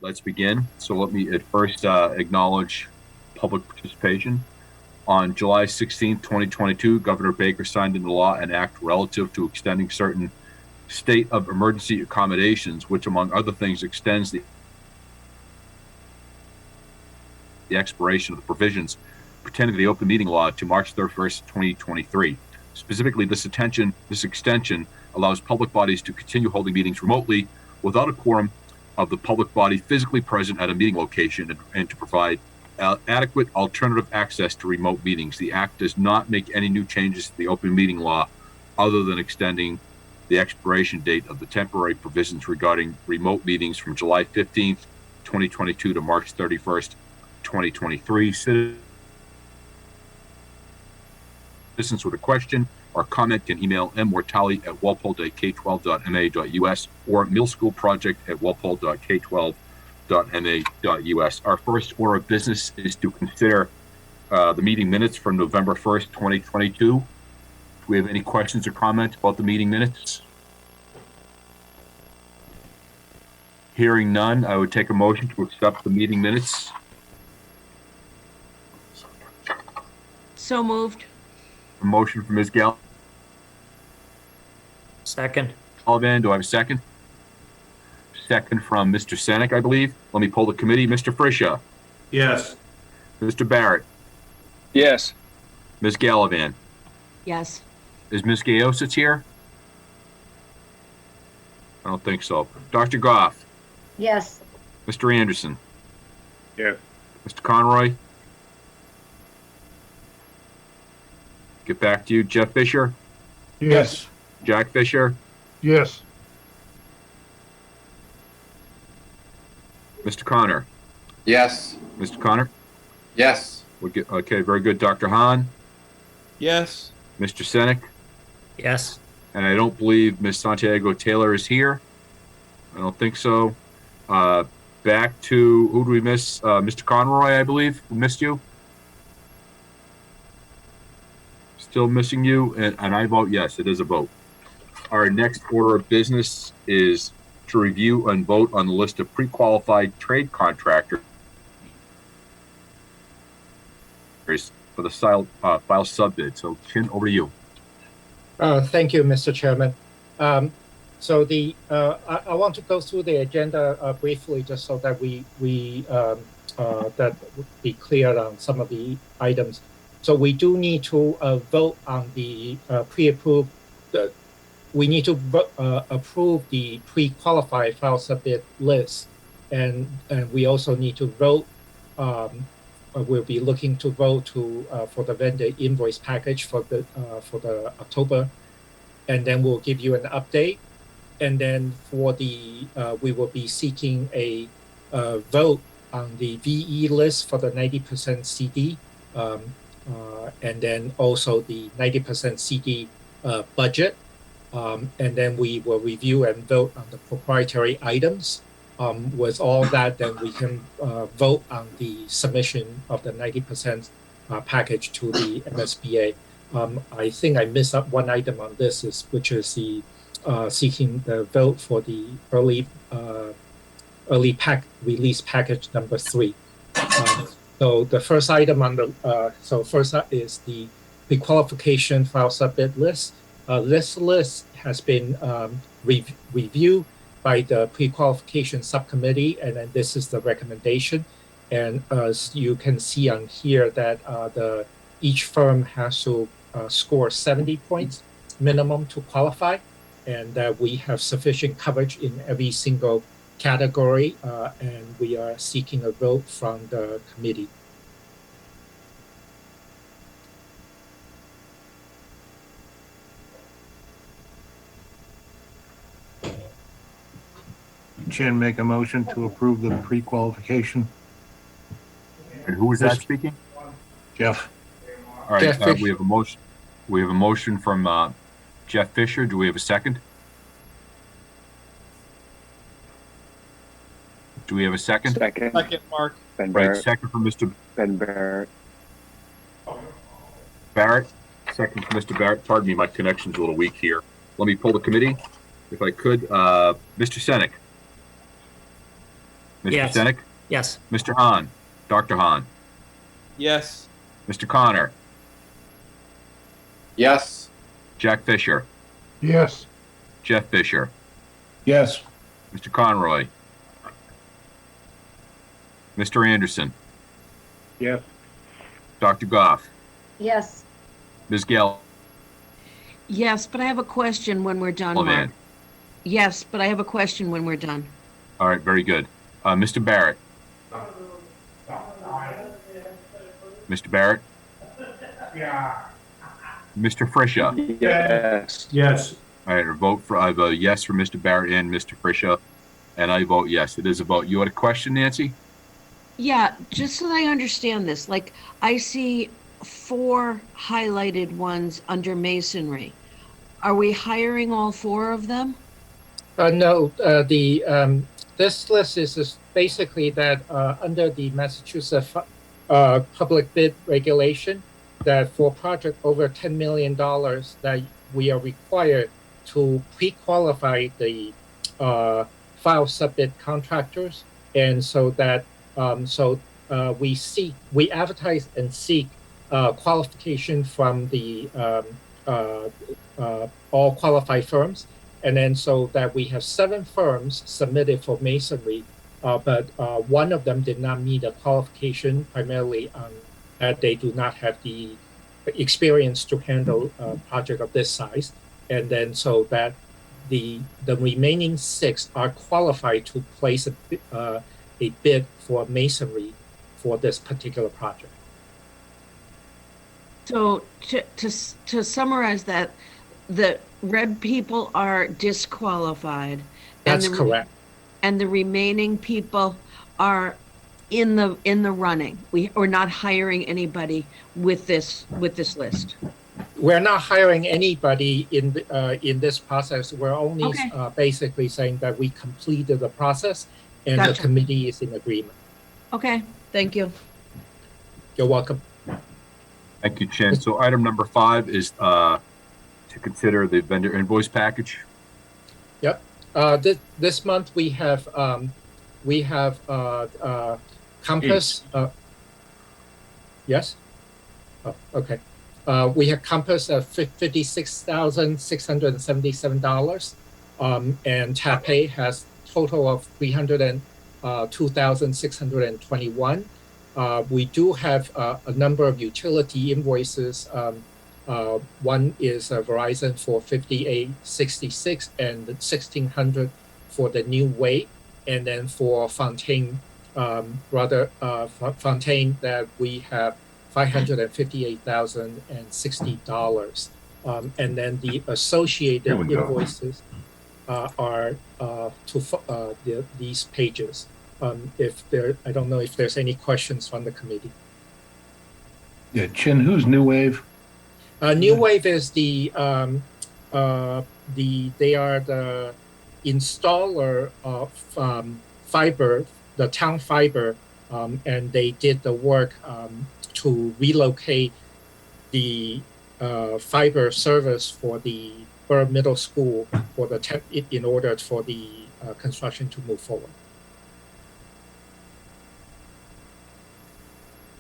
let's begin. So let me at first acknowledge public participation. On July 16, 2022, Governor Baker signed into law an act relative to extending certain state of emergency accommodations, which, among other things, extends the expiration of the provisions pertaining to the open meeting law to March 31st, 2023. Specifically, this extension allows public bodies to continue holding meetings remotely without a quorum of the public body physically present at a meeting location and to provide adequate alternative access to remote meetings. The act does not make any new changes to the open meeting law other than extending the expiration date of the temporary provisions regarding remote meetings from July 15th, 2022 to March 31st, 2023. Citizens with a question or comment can email mmortali@walpole.k12.ma.us or millschoolproject@walpole.k12.ma.us. Our first order of business is to consider the meeting minutes from November 1st, 2022. Do we have any questions or comments about the meeting minutes? Hearing none, I would take a motion to accept the meeting minutes. So moved. A motion from Ms. Gall. Second. Gallivan, do I have a second? Second from Mr. Senek, I believe. Let me poll the committee. Mr. Friscia. Yes. Mr. Barrett. Yes. Ms. Gallivan. Yes. Is Ms. Gayositz here? I don't think so. Dr. Goff. Yes. Mr. Anderson. Yes. Mr. Conroy. Get back to you. Jeff Fisher. Yes. Jack Fisher. Yes. Mr. Connor. Yes. Mr. Connor. Yes. Okay, very good. Dr. Hahn. Yes. Mr. Senek. Yes. And I don't believe Ms. Santiago Taylor is here. I don't think so. Back to, who do we miss? Mr. Conroy, I believe. We missed you. Still missing you, and I vote yes. It is a vote. Our next order of business is to review and vote on the list of pre-qualified trade contractors for the file subbid. So, Chin, over to you. Thank you, Mr. Chairman. So I want to go through the agenda briefly, just so that we that would be clear on some of the items. So we do need to vote on the pre-approved. We need to approve the pre-qualified file submit list, and we also need to vote. We'll be looking to vote for the vendor invoice package for the October, and then we'll give you an update. And then for the we will be seeking a vote on the VE list for the 90% CD. And then also the 90% CD budget. And then we will review and vote on the proprietary items. With all that, then we can vote on the submission of the 90% package to the MSBA. I think I missed up one item on this, which is the seeking the vote for the early release package number 3. So the first item on the first up is the pre-qualification file submit list. This list has been reviewed by the pre-qualification subcommittee, and then this is the recommendation. And as you can see on here, that each firm has to score 70 points minimum to qualify, and that we have sufficient coverage in every single category, and we are seeking a vote from the committee. Chin, make a motion to approve the pre-qualification. And who was that speaking? Jeff. All right, Jeff we have a motion. We have a motion from Jeff Fisher. Do we have a second? Do we have a second? Second. Mark. Ben Right, Barrett. second from Mr. Ben Barrett. Barrett. Second from Mr. Barrett. Pardon me, my connection's a little weak here. Let me pull the committee, if I could. Mr. Senek. Mr. Yes. Stenick, Yes. Mr. Hahn, Dr. Hahn, Yes. Mr. Connor, Yes. Jack Fisher, Yes. Jeff Fisher, Yes. Mr. Conroy, Mr. Anderson, Yes. Dr. Goff, Yes. Ms. Gallivan. Yes, but I have a question when we're done, Mark. Yes, but I have a question when we're done. All right, very good. Mr. Barrett. Mr. Barrett? Mr. Frisha? Yes. Yes. All right, I have a yes for Mr. Barrett and Mr. Frisha, and I vote yes. It is a vote. You had a question, Nancy? Yeah, just so that I understand this, like, I see 4 highlighted ones under masonry. Are we hiring all 4 of them? No, this list is basically that under the Massachusetts public bid regulation, that for project over $10 million, that we are required to pre-qualify the file subbid contractors, and so that we advertise and seek qualification from the all qualified firms. And then so that we have 7 firms submitted for masonry, but one of them did not meet a qualification, primarily that they do not have the experience to handle a project of this size. And then so that the remaining 6 are qualified to place a bid for masonry for this particular project. So to summarize that, the red people are disqualified. That's correct. And the remaining people are in the running. We're not hiring anybody with this list. We're not hiring anybody in this process. We're only Okay. Basically saying that we completed the process and Gotcha. the committee is in agreement. Okay, thank you. You're welcome. Thank you, Chen. So item number 5 is to consider the vendor invoice package. Yep. This month we have Compass. Yes. Oh, okay. We have Compass at $56,677, and TAPE has total of $302,621. We do have a number of utility invoices. One is Verizon for $58.66 and $1,600 for the new way, and then for Fontaine, Fontaine that we have $558,060, and then the associated invoices are these pages. I don't know if there's any questions from the committee. Yeah, Chin, who's New Wave? New Wave is they are the installer of fiber, the town fiber, and they did the work to relocate the fiber service for the Borough Middle School for in order for the construction to move forward.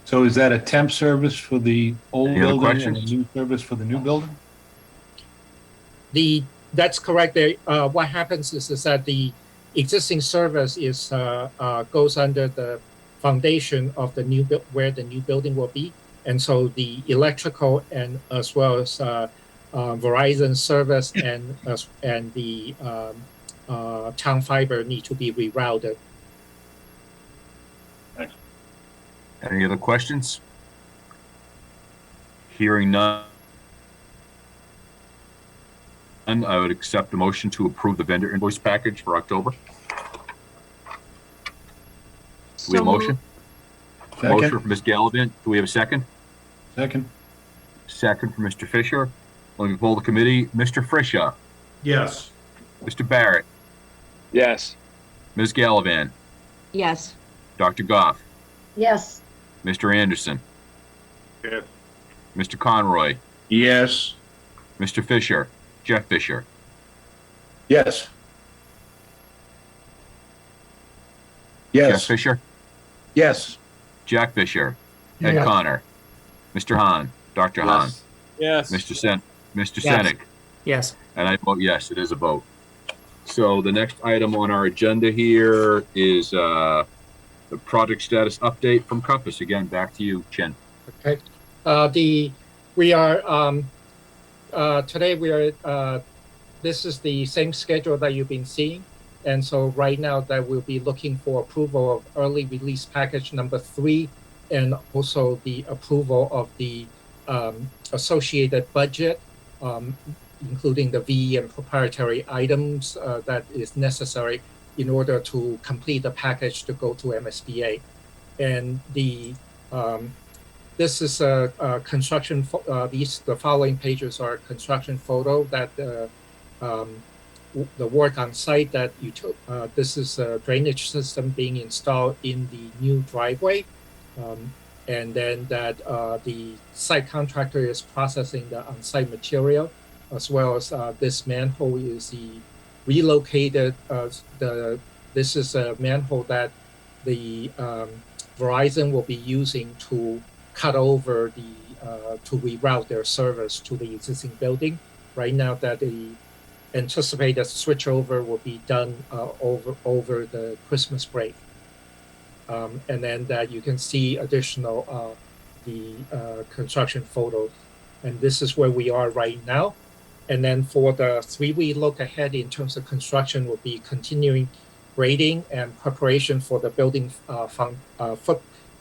So is that a temp service for the old Any other building and a questions? new service for the new building? That's correct. What happens is that the existing service is goes under the foundation of the new where the new building will be, and so the electrical and as well as Verizon service and the town fiber need to be rerouted. Any other questions? Hearing none, I would accept the motion to approve the vendor invoice package for October. Do we have a motion? Motion Second. for Ms. Gallivan. Do we have a second? Second. Second for Mr. Fisher. Let me poll the committee. Mr. Frisha. Yes. Mr. Barrett. Yes. Ms. Gallivan. Yes. Dr. Goff. Yes. Mr. Anderson. Yes. Mr. Conroy. Yes. Mr. Fisher. Jeff Fisher. Yes. Jeff Yes. Fisher, Yes. Jack Fisher, Ed Yes. Connor, Mr. Hahn, Dr. Hahn, Yes. Mr. Yes. Senek, Yes. and I vote yes, it is a vote. So the next item on our agenda here is the project status update from Compass. Again, back to you, Chen. Okay. We are today we are this is the same schedule that you've been seeing, and so right now that we'll be looking for approval of early release package number 3, and also the approval of the associated budget, including the VE and proprietary items that is necessary in order to complete the package to go to MSBA. And the this is a construction. The following pages are construction photo that the work on site that you took. This is a drainage system being installed in the new driveway, and then that the site contractor is processing the on-site material, as well as this manhole is the relocated. This is a manhole that the Verizon will be using to cut over to reroute their service to the existing building. Right now, that the anticipated switchover will be done over the Christmas break, and then that you can see additional the construction photos, and this is where we are right now. And then for the 3-week look ahead in terms of construction, will be continuing grading and preparation for the building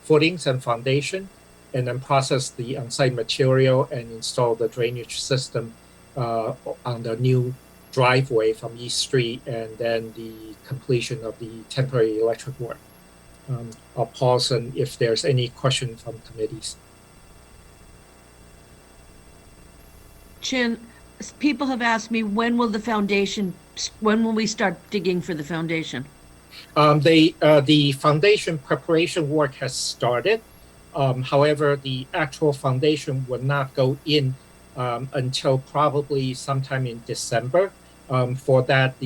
footings and foundation, and then process the on-site material and install the drainage system on the new driveway from East Street, and then the completion of the temporary electric work. I'll pause and if there's any question from committees. Chin, people have asked me, when will we start digging for the foundation? The foundation preparation work has started. However, the actual foundation will not go in until probably sometime in December. For that,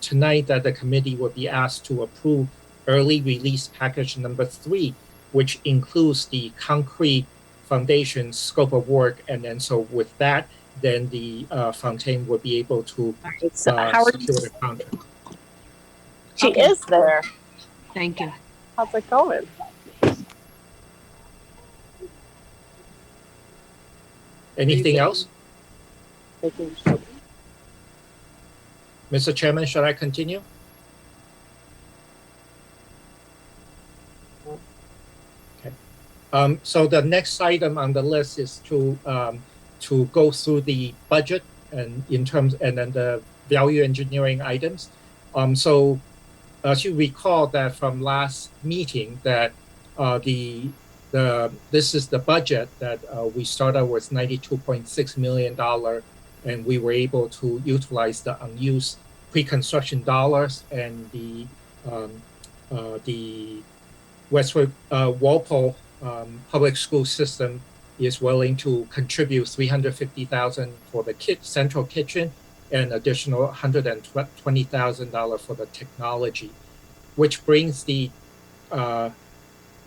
tonight that the committee will be asked to approve early release package number 3, which includes the concrete foundation scope of work, and then so with that, then the fountain will be able to Howard, secure the contract. she Okay. is there. Thank you. How's it going? Anything else? Making sure. Mr. Chairman, shall I continue? Okay. So the next item on the list is to go through the budget and then the value engineering items. So as you recall that from last meeting that this is the budget that we started with $92.6 million, and we were able to utilize the unused pre-construction dollars, and the Westwood Walpole public school system is willing to contribute $350,000 for the central kitchen and additional $120,000 for the technology, which brings the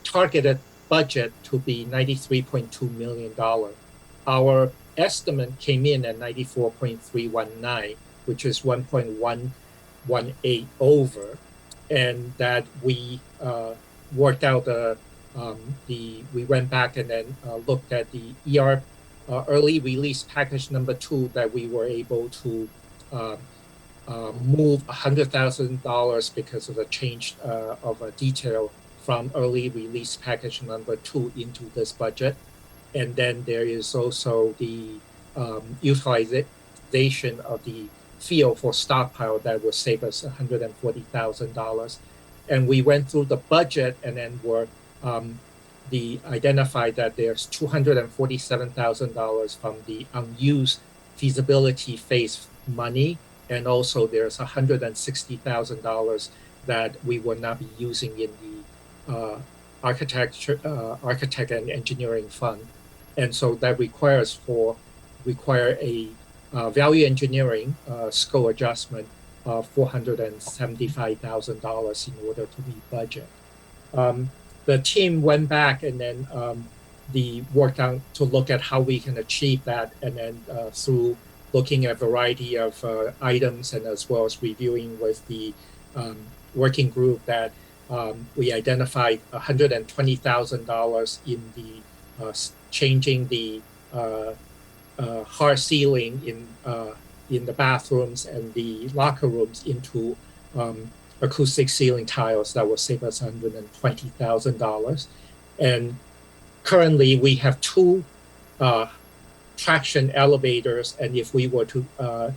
targeted budget to be $93.2 million. Our estimate came in at 94.319, which is 1.118 over, and that we worked out we went back and then looked at the early release package number 2 that we were able to move $100,000 because of the change of a detail from early release package number 2 into this budget. And then there is also the utilization of the field for stockpile that will save us $140,000. And we went through the budget and then identified that there's $247,000 from the unused feasibility phase money, and also there's $160,000 that we will not be using in the architect and engineering fund, and so that require a value engineering scope adjustment $475,000 in order to meet budget. The team went back and then the worked on to look at how we can achieve that, and then through looking at a variety of items and as well as reviewing with the working group that we identified $120,000 in the changing the hard ceiling in the bathrooms and the locker rooms into acoustic ceiling tiles that will save us $120,000. And currently we have two traction elevators, and if we were to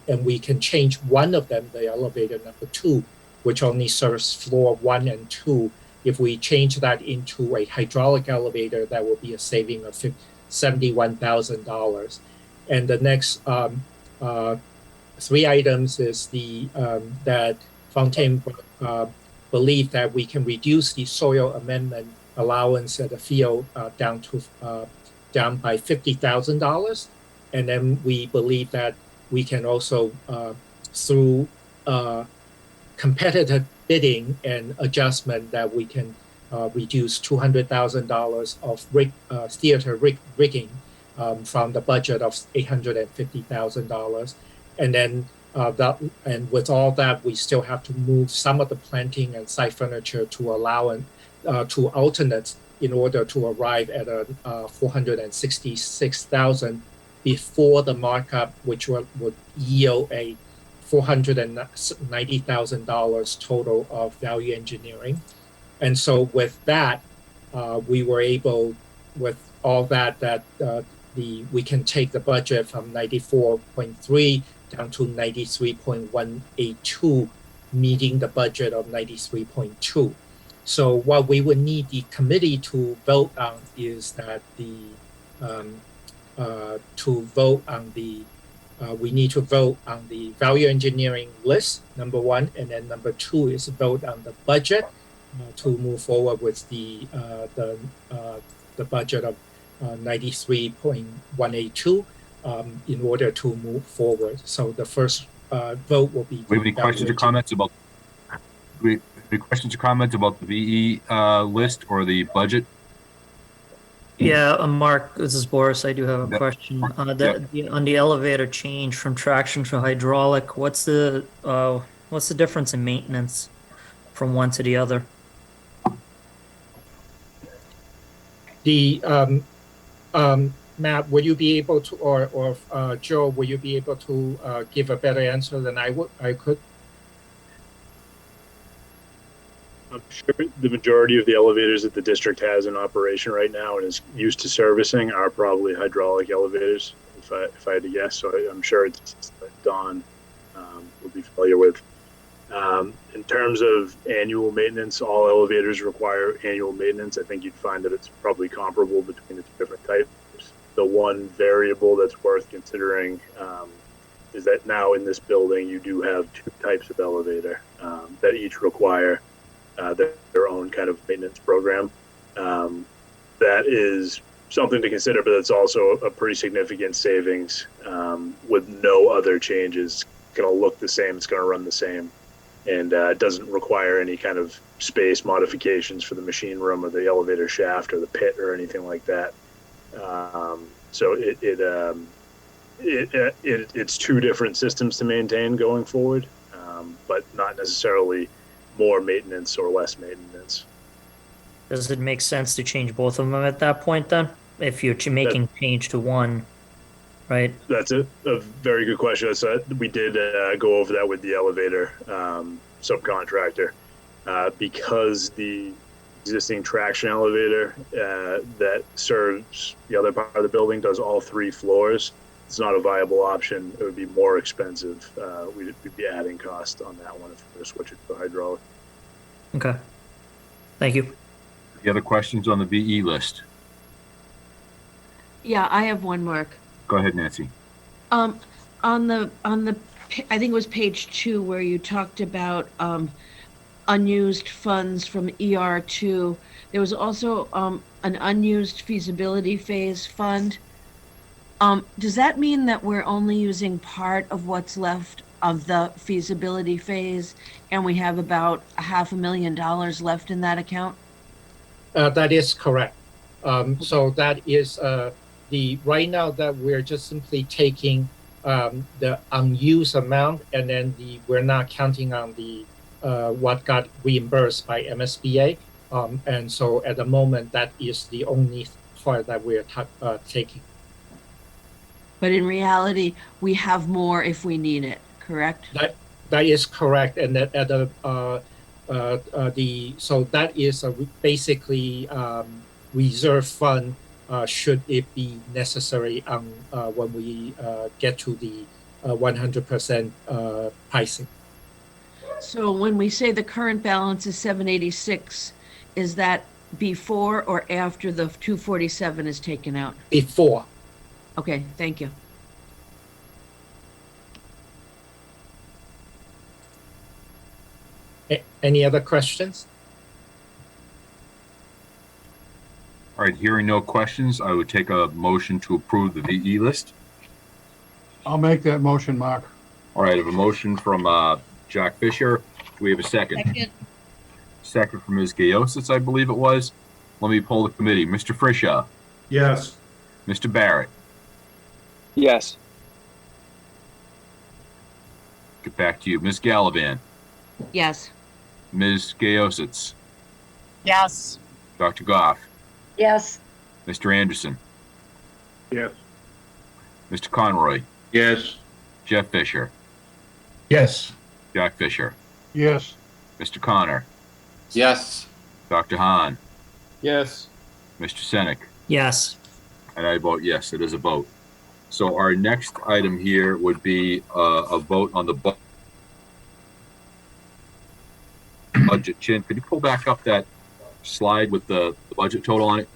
and we can change one of them, the elevator number 2, which only serves floor 1 and 2. If we change that into a hydraulic elevator, that will be a saving of $71,000. And the next 3 items is the that Fontaine believe that we can reduce the soil amendment allowance at the field down by $50,000, and then we believe that we can also through competitive bidding and adjustment that we can reduce $200,000 of theater rigging from the budget of $850,000, and then and with all that, we still have to move some of the planting and site furniture to allow to alternates in order to arrive at a $466,000 before the markup, which would yield a $490,000 total of value engineering. And so with that, we were able, with all that we can take the budget from 94.3 down to 93.182, meeting the budget of 93.2. So what we would need the committee to vote on is that we need to vote on the value engineering list, number 1, and then number 2 is vote on the budget to move forward with the budget of 93.182 in order to move forward. So the first vote will be. Do we have any questions or comments about? Any questions or comments about the VE list or the budget? Yeah, Mark, this is Boris. I do have a question. On the elevator change from traction to hydraulic, what's the difference in maintenance from one to the other? The Matt, would you be able to, or Joe, will you be able to give a better answer than I could? I'm sure the majority of the elevators that the district has in operation right now and is used to servicing are probably hydraulic elevators, if I had to guess. So I'm sure it's Don will be familiar with. In terms of annual maintenance, all elevators require annual maintenance. I think you'd find that it's probably comparable between the two different types. The one variable that's worth considering is that now in this building you do have 2 types of elevator that each require their own kind of maintenance program. That is something to consider, but it's also a pretty significant savings with no other changes. It's going to look the same, it's going to run the same, and it doesn't require any kind of space modifications for the machine room or the elevator shaft or the pit or anything like that. So it's 2 different systems to maintain going forward, but not necessarily more maintenance or less maintenance. Does it make sense to change both of them at that point then? If you're making change to one, right? That's a very good question. We did go over that with the elevator subcontractor because the existing traction elevator that serves the other part of the building does all 3 floors. It's not a viable option. It would be more expensive. We'd be adding cost on that one if we were to switch it to hydraulic. Okay. Thank you. Any other questions on the VE list? Yeah, I have one, Mark. Go ahead, Nancy. On the I think it was page 2 where you talked about unused funds from ER2. There was also an unused feasibility phase fund. Does that mean that we're only using part of what's left of the feasibility phase, and we have about $500,000 left in that account? That is correct. So that is right now that we're just simply taking the unused amount, and then we're not counting on the what got reimbursed by MSBA. And so at the moment, that is the only part that we're taking. But in reality, we have more if we need it, correct? That is correct, and that at so that is basically reserve fund should it be necessary when we get to the 100% pricing. So when we say the current balance is 786, is that before or after the 247 is taken out? Before. Okay, thank you. Any other questions? All right, hearing no questions, I would take a motion to approve the VE list. I'll make that motion, Mark. All right, I have a motion from Jack Fisher. Do we have a second? Second. Second from Ms. Gayosis, I believe it was. Let me poll the committee. Mr. Frisha, Yes. Mr. Barrett, Yes. get back to you. Ms. Gallivan, Yes. Ms. Gayosis, Yes. Dr. Goff, Yes. Mr. Anderson, Yes. Mr. Conroy, Yes. Jeff Fisher, Yes. Jack Fisher, Yes. Mr. Connor, Yes. Dr. Hahn, Yes. Mr. Senek, Yes. and I vote yes, it is a vote. So our next item here would be a vote on the budget. Chin, could you pull back up that slide with the budget total on it?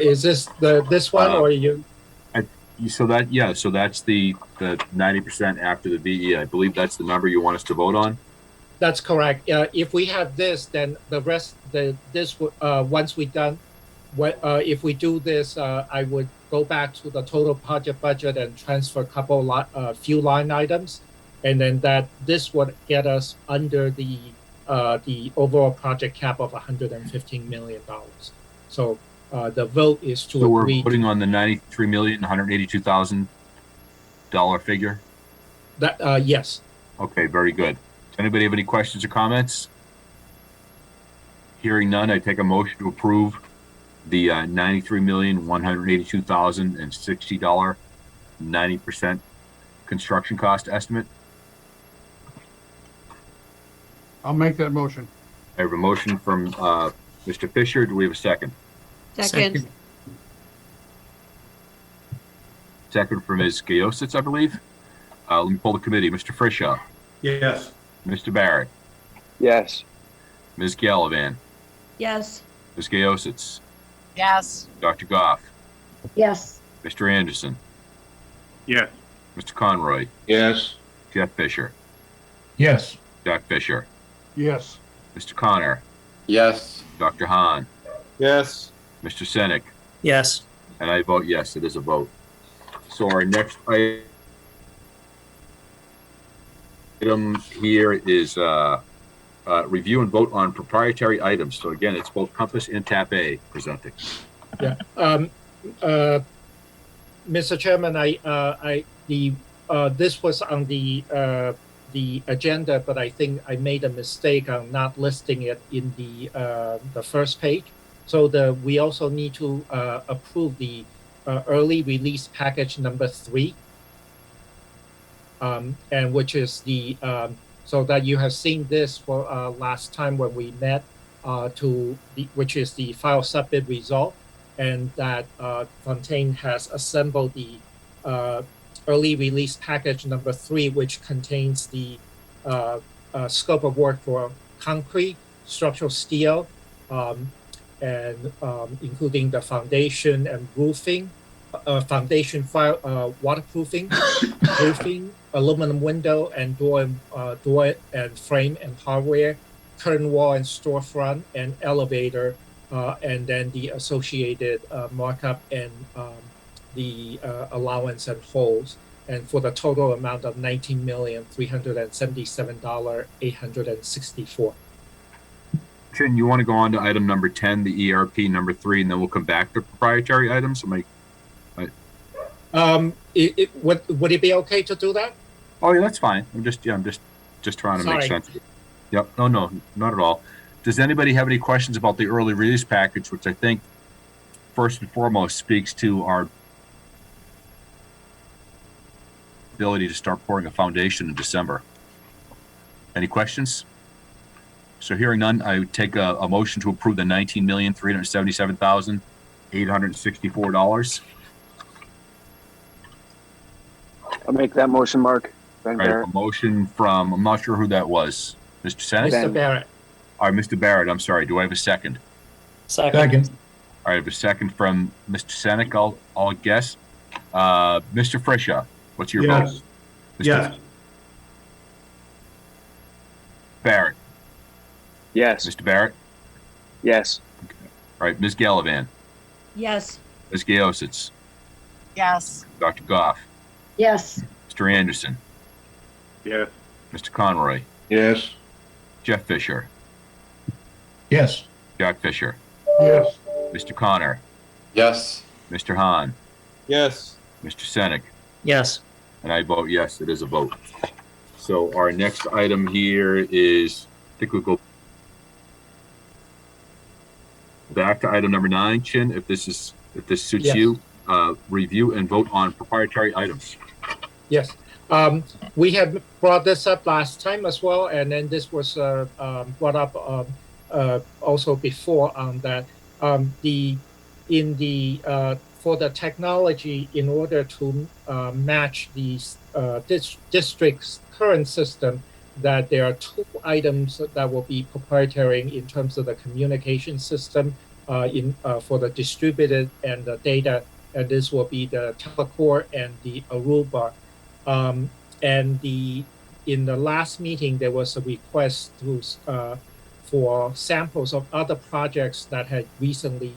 Is this this one or you? So that's the 90% after the VE. I believe that's the number you want us to vote on. That's correct. If we have this, then the rest, once we're done, if we do this, I would go back to the total project budget and transfer a few line items, and then this would get us under the overall project cap of $115 million. So the vote is to So we're agree. voting on the $93,182,000 figure. That yes. Okay, very good. Does anybody have any questions or comments? Hearing none, I take a motion to approve the $93,182,060 90% construction cost estimate. I'll make that motion. I have a motion from Mr. Fisher. Do we have a second? Second. Second from Ms. Gayosis, I believe. Let me pull the committee. Mr. Frisha, Yes. Mr. Barrett, Yes. Ms. Gallivan, Yes. Ms. Gayosis, Yes. Dr. Goff, Yes. Mr. Anderson, Yes. Mr. Conroy, Yes. Jeff Fisher, Yes. Jack Fisher, Yes. Mr. Connor, Yes. Dr. Hahn, Yes. Mr. Senek, Yes. and I vote yes, it is a vote. So our next item here is review and vote on proprietary items. So again, it's both Compass and TAP A presenting. Yeah. Mr. Chairman, this was on the agenda, but I think I made a mistake on not listing it in the first page. So we also need to approve the early release package number 3, and which is so that you have seen this for last time when we met which is the file submit result, and that Fontaine has assembled the early release package number 3, which contains the scope of work for concrete, structural steel, and including the foundation and roofing, foundation file, waterproofing, roofing, aluminum window and door and frame and hardware, curtain wall and storefront and elevator, and then the associated markup and the allowance and holds. and for the total amount of $19,377,864. Chin, you want to go on to item number 10, the ERP number 3, and then we'll come back to proprietary items? Would it be okay to do that? Oh, yeah, that's fine. I'm just trying to make Sorry. sense of it. Yep. No, not at all. Does anybody have any questions about the early release package, which I think first and foremost speaks to our ability to start pouring a foundation in December? Any questions? So hearing none, I would take a motion to approve the $19,377,864. I'll make that motion, Mark. All right, a motion from, I'm not sure who that was. Mr. Senate? Mr. Barrett. All right, Mr. Barrett, I'm sorry. Do I have a second? Second. All right, I have a second from Mr. Senek, I'll guess. Mr. Frisha, what's your vote? Mr. Yes. Barrett? Yes. Mr. Barrett? Yes. All right, Ms. Gallivan? Yes. Ms. Gaositz? Yes. Dr. Goff? Yes. Mr. Anderson? Yeah. Mr. Conroy? Yes. Jeff Fisher? Yes. Jack Fisher? Yes. Mr. Connor? Yes. Mr. Hahn? Yes. Mr. Senek? Yes. And I vote yes, it is a vote. So our next item here is, I think we'll go back to item number 9, Chin, if this suits Yes. you. Review and vote on proprietary items. Yes. We had brought this up last time as well, and then this was brought up also before on that. For the technology, in order to match the district's current system, that there are 2 items that will be proprietary in terms of the communication system for the distributed and the data, and this will be the Telecore and the Aruba. In the last meeting, there was a request for samples of other projects that had recently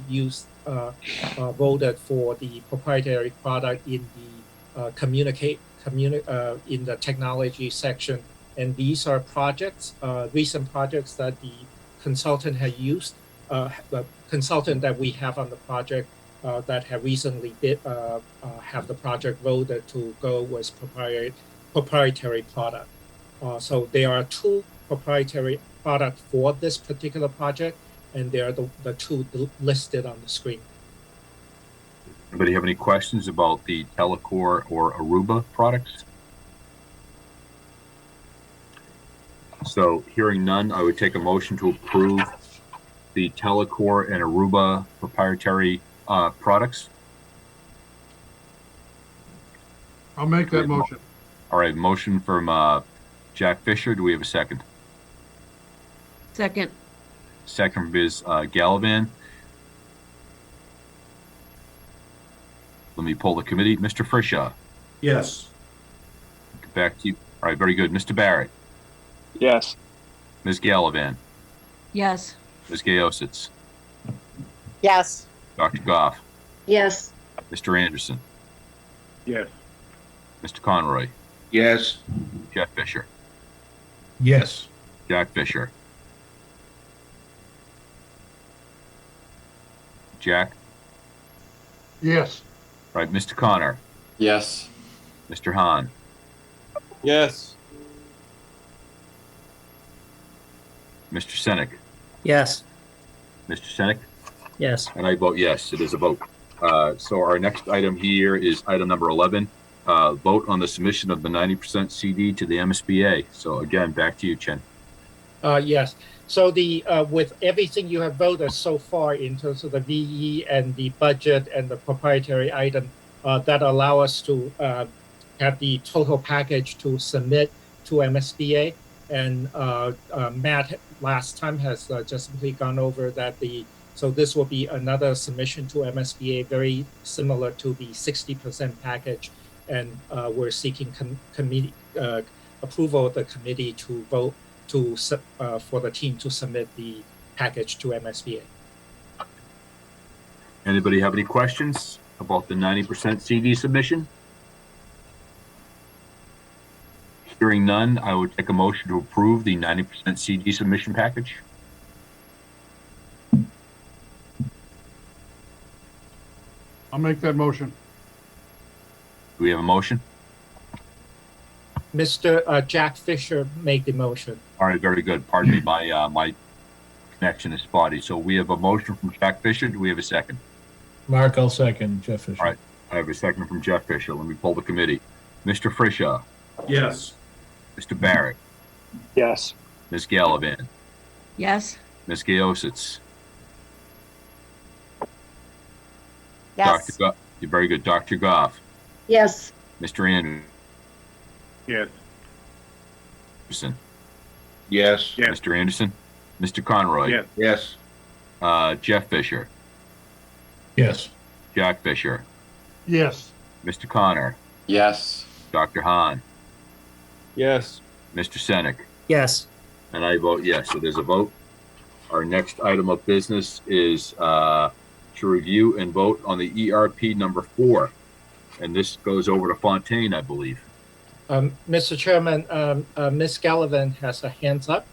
voted for the proprietary product in the in the technology section. And these are projects, recent projects that the consultant had used, the consultant that we have on the project that have recently have the project voted to go with proprietary product. So there are 2 proprietary products for this particular project, and they are the 2 listed on the screen. Anybody have any questions about the Telecore or Aruba products? So hearing none, I would take a motion to approve the Telecore and Aruba proprietary products. I'll make that motion. All right, motion from Jack Fisher. Do we have a second? Second. Second from Ms. Gallivan. Let me pull the committee. Mr. Frisha. Yes. Back to you. All right, very good. Mr. Barrett. Yes. Ms. Gallivan. Yes. Ms. Gaositz. Yes. Dr. Goff. Yes. Mr. Anderson. Yes. Mr. Conroy. Yes. Jeff Fisher. Yes. Jack Fisher. Jack. Yes. All right, Mr. Connor. Yes. Mr. Hahn. Yes. Mr. Senek. Yes. Mr. Senek. Yes. And I vote yes, it is a vote. So our next item here is item number 11, vote on the submission of the 90% CD to the MSBA. So again, back to you, Chen. Yes. So with everything you have voted so far in terms of the VE and the budget and the proprietary item, that allow us to have the total package to submit to MSBA. And Matt last time has just simply gone over that so this will be another submission to MSBA, very similar to the 60% package. And we're seeking committee approval of the committee to vote for the team to submit the package to MSBA. Anybody have any questions about the 90% CD submission? Hearing none, I would take a motion to approve the 90% CD submission package. I'll make that motion. Do we have a motion? Mr. Jack Fisher made the motion. All right, very good. Pardon me, my connection is spotty. So we have a motion from Jack Fisher. Do we have a second? Mark, I'll second Jeff Fisher. All right. I have a second from Jeff Fisher. Let me pull the committee. Mr. Fisher, Yes. Mr. Barrett, Yes. Ms. Gallivan, Yes, Ms. Gaositz, Yes. Dr. Goff. You're very good. Dr. Goff, Yes. Mr. Anderson, Yes. Yes. Mr. Anderson, Mr. Conroy, Yes. Jeff Fisher, Yes. Jack Fisher, Yes. Mr. Connor, Yes. Dr. Hahn, Yes. Mr. Senek, Yes. and I vote yes. So there's a vote. Our next item of business is to review and vote on the ERP number 4. And this goes over to Fontaine, I believe. Mr. Chairman, Ms. Gallivan has a hands up.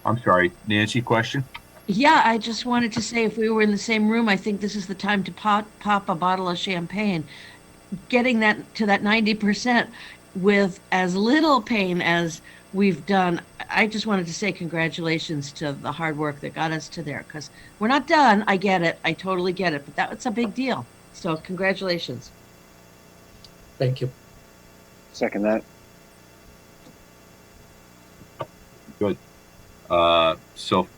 I'm sorry, Nancy, question? yeah, I just wanted to say if we were in the same room, I think this is the time to pop a bottle of champagne. Getting that to that 90% with as little pain as we've done, I just wanted to say congratulations to the hard work that got us to there, because we're not done. I get it. I totally get it. But that's a big deal. So congratulations. Thank you. Second that. Good. So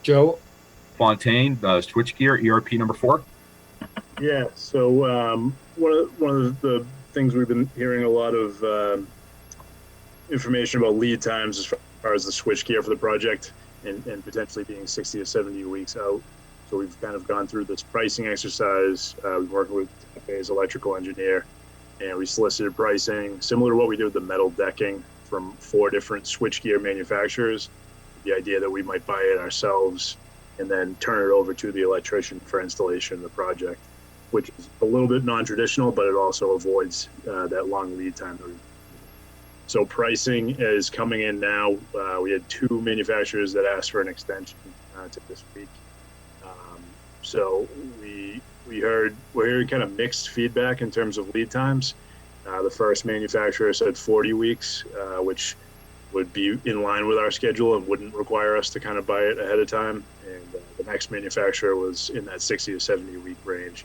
Joe? Fontaine, switchgear, ERP number 4? Yeah. So one of the things we've been hearing a lot of information about lead times as far as the switchgear for the project, and potentially being 60 to 70 weeks out. So we've kind of gone through this pricing exercise. We've worked with FA's electrical engineer, and we solicited pricing similar to what we did with the metal decking from 4 different switchgear manufacturers. The idea that we might buy it ourselves and then turn it over to the electrician for installation of the project, which is a little bit non-traditional, but it also avoids that long lead time. So pricing is coming in now. We had 2 manufacturers that asked for an extension to this week. So we're hearing kind of mixed feedback in terms of lead times. The first manufacturer said 40 weeks, which would be in line with our schedule and wouldn't require us to kind of buy it ahead of time. And the next manufacturer was in that 60 to 70 week range.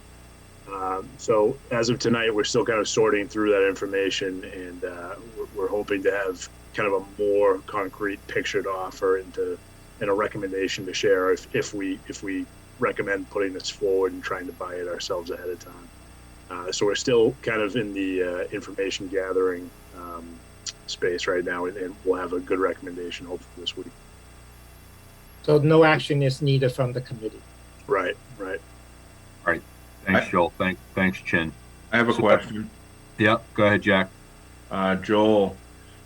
So as of tonight, we're still kind of sorting through that information, and we're hoping to have kind of a more concrete picture to offer and a recommendation to share if we recommend putting this forward and trying to buy it ourselves ahead of time. So we're still kind of in the information gathering space right now, and we'll have a good recommendation hopefully this week. So no action is needed from the committee. Right. Thanks, Joel. Thanks, Chin. I have a question. Yep, go ahead, Jack. Joel,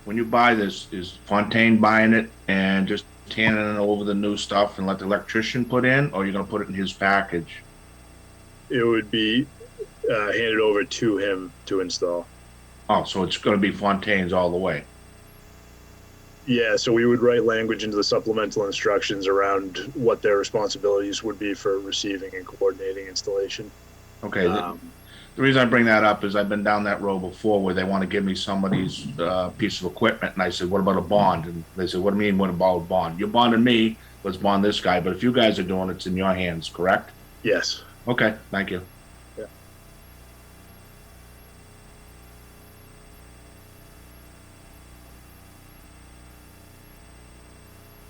when you buy this, is Fontaine buying it and just handing it over the new stuff and let the electrician put in, or you're going to put it in his package? It would be handed over to him to install. Oh, so it's going to be Fontaine's all the way. Yeah, so we would write language into the supplemental instructions around what their responsibilities would be for receiving and coordinating installation. Okay. The reason I bring that up is I've been down that road before where they want to give me somebody's piece of equipment, and I said, what about a bond? And they said, what do you mean, what about a bond? You're bonding me, let's bond this guy, but if you guys are doing it, it's in your hands, correct? Yes. Okay, thank you. Yeah.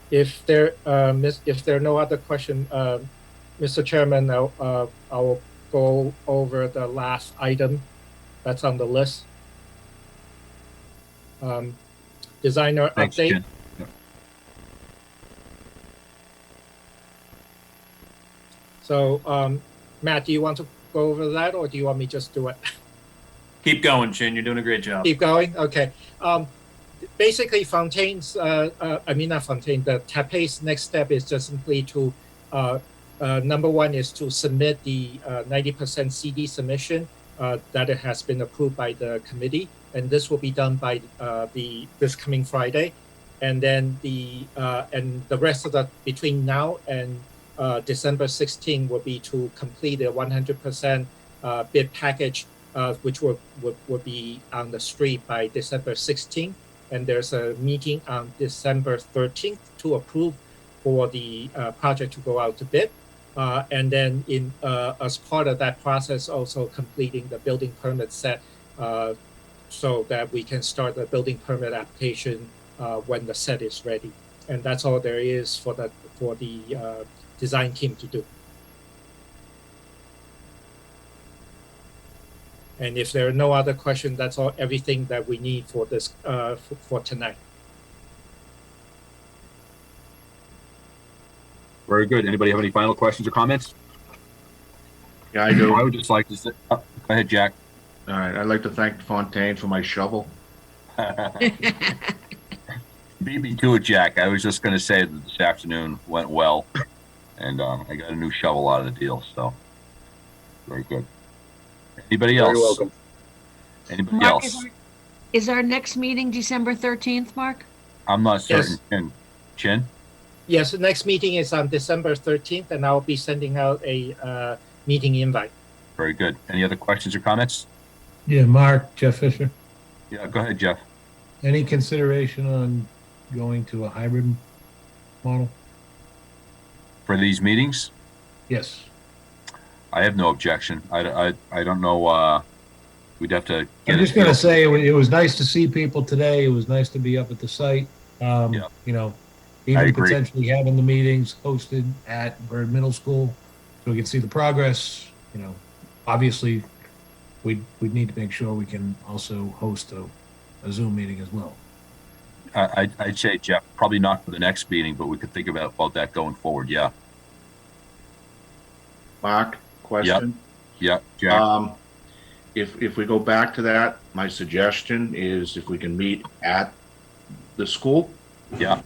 If there are no other question, Mr. Chairman, I'll go over the last item that's on the list. Designer Thanks, update. Chin. So, Matt, do you want to go over that, or do you want me just do it? Keep going, Chin. You're doing a great job. Keep going? Okay. Basically, Fontaine's, not Fontaine, the TAPE's next step is just simply to, number one is to submit the 90% CD submission that it has been approved by the committee, and this will be done by this coming Friday, and then the rest of the between now and December 16 will be to complete a 100% bid package, which will be on the street by December 16th, and there's a meeting on December 13th to approve for the project to go out to bid. And then as part of that process, also completing the building permit set so that we can start the building permit application when the set is ready. And that's all there is for the design team to do. And if there are no other questions, that's everything that we need for this for tonight. Very good. Anybody have any final questions or comments? Yeah, I do. I would just like to say, go ahead, Jack. All right, I'd like to thank Fontaine for my shovel. Beat me to it, Jack. I was just going to say that this afternoon went well, and I got a new shovel out of the deal, so very good. Anybody else? Very welcome. Anybody Mark, else? is our next meeting December 13th, Mark? I'm not certain. Yes. Chin? Yes, the next meeting is on December 13th, and I'll be sending out a meeting invite. Very good. Any other questions or comments? Yeah, Mark, Jeff Fisher. Yeah, go ahead, Jeff. Any consideration on going to a hybrid model? For these meetings, Yes. I have no objection. I don't know. We'd have to get I'm just going to say it was nice to see people today. It was nice to be up at the site. Yeah. You know, I even agree. potentially having the meetings hosted at Bird Middle School so we can see the progress. You know, obviously we'd need to make sure we can also host a Zoom meeting as well. I'd say, Jeff, probably not for the next meeting, but we could think about that going forward. Yeah. Mark, question? Yeah, Jack. If we go back to that, my suggestion is if we can meet at the school. Yeah.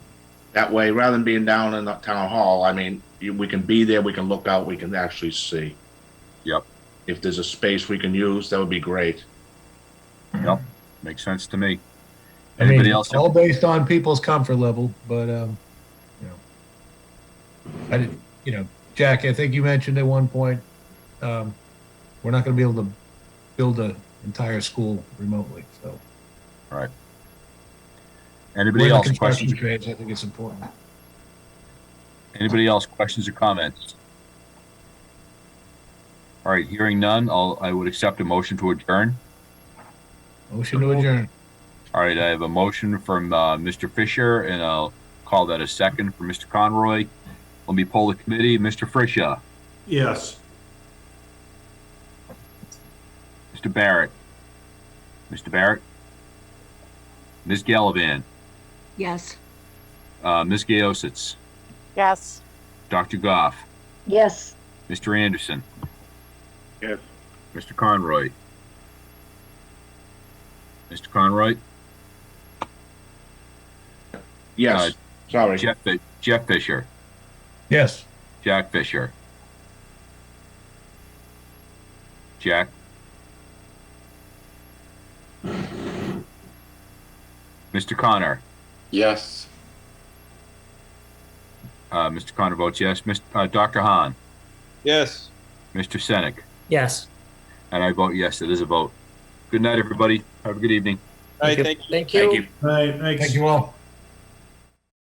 That way, rather than being down in the town hall, I mean, we can be there, we can look out, we can actually see. Yep. If there's a space we can use, that would be great. Yep. Makes sense to me. I mean, Anybody else? all based on people's comfort level, but Jack, I think you mentioned at one point, we're not going to be able to build an entire school remotely. So, All right. we're Anybody in the else? construction Questions? trades. I think it's important. Anybody else? Questions or comments? All right. Hearing none, I would accept a motion to adjourn. Motion to adjourn. All right. I have a motion from Mr. Fisher, and I'll call that a second for Mr. Conroy. Let me poll the committee. Mr. Fisher, Yes. Mr. Barrett, Mr. Barrett, Ms. Gallivan, Yes. Ms. Gaositz, Yes. Dr. Goff, Yes. Mr. Anderson, Yes. Mr. Conroy. Mr. Conroy? Yes, sorry. Jeff Fisher, Yes. Jack Fisher. Jack? Mr. Connor? Yes. Mr. Connor votes yes. Dr. Hahn? Yes. Mr. Senek? Yes. And I vote yes, it is a vote. Good night, everybody. Have a good evening. All right, thank you. Thank you. Thank you. All right, thanks. Thank you all.